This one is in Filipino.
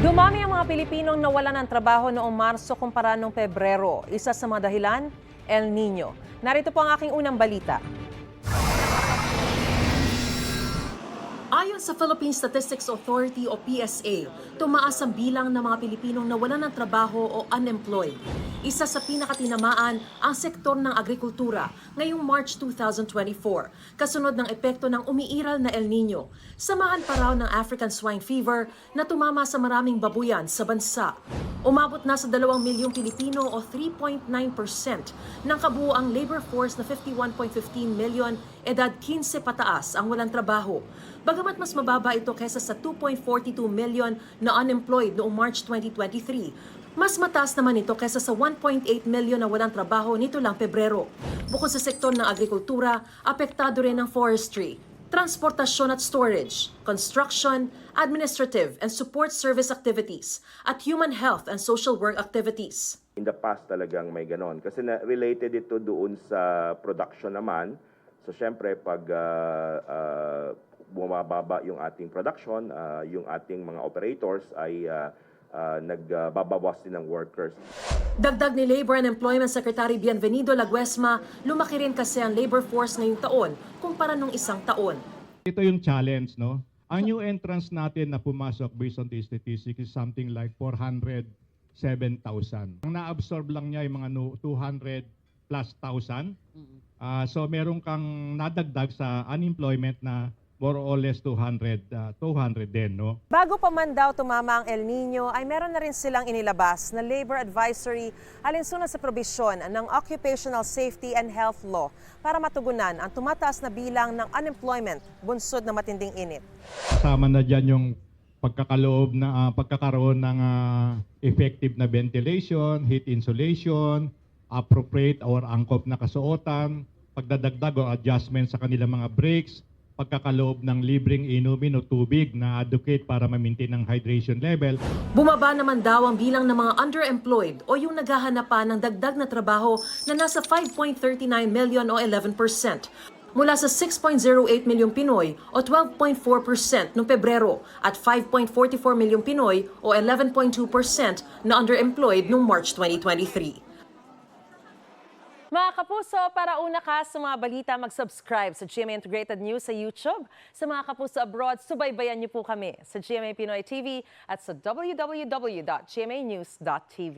Dumami ang mga Pilipinong nawalan ng trabaho noong Marso kumpara noong Pebrero. Isa sa mga dahilan, El Nino. Narito po ang aking unang balita. Ayon sa Philippine Statistics Authority o PSA, tumaas ang bilang ng mga Pilipinong nawalan ng trabaho o unemployed. Isa sa pinakatinamaan ang sektor ng agrikultura ngayong March 2024, kasunod ng epekto ng umiiral na El Nino. Samahan pa raw ng African swine fever na tumama sa maraming babuyan sa bansa. Umabot na sa 2 milyong Pilipino o 3.9% ng kabuuang labor force na 51.15 million edad 15 pataas ang walang trabaho. Bagamat mas mababa ito kaysa sa 2.42 million na unemployed noong March 2023, mas mataas naman ito kaysa sa 1.8 million na walang trabaho nito lang Pebrero. Bukod sa sektor ng agrikultura, apektado rin ang forestry, transportasyon at storage, construction, administrative and support service activities, at human health and social work activities. In the past talagang may ganon. Kasi related ito doon sa production naman. So syempre pag bumababa yung ating production, yung ating mga operators ay nagbabawas din ng workers. Dagdag ni Labor and Employment Secretary Bienvenido Laguesma, lumaki rin kasi ang labor force ngayong taon kumpara nung isang taon. Ito yung challenge, no? Ang new entrance natin na pumasok based on the statistics is something like 407,000. Ang na-absorb lang niya yung mga 200 plus thousand. So meron kang nadagdag sa unemployment na more or less 200 din, no? Bago pa man daw tumama ang El Nino, ay meron na rin silang inilabas na labor advisory alinsunod sa probisyon ng Occupational Safety and Health Law para matugunan ang tumataas na bilang ng unemployment bunsod na matinding init. Kasama na dyan yung pagkakaroon ng effective na ventilation, heat insulation, appropriate or angkop na kasuotan, pagdadagdag o adjustment sa kanilang mga breaks, pagkakaloob ng libreng inumin o tubig na adequate para ma-maintain ang hydration level. Bumaba naman daw ang bilang ng mga underemployed o yung naghahanap pa ng dagdag na trabaho na nasa 5.39 million o 11%. Mula sa 6.08 milyong Pinoy o 12.4% noong Pebrero at 5.44 milyong Pinoy o 11.2% na underemployed noong March 2023. Mga kapuso, para una ka sa mga balita, mag-subscribe sa GMA Integrated News sa YouTube. Sa mga kapuso abroad, subaybayan niyo po kami sa GMA Pinoy TV at sa www.gmanews.tv.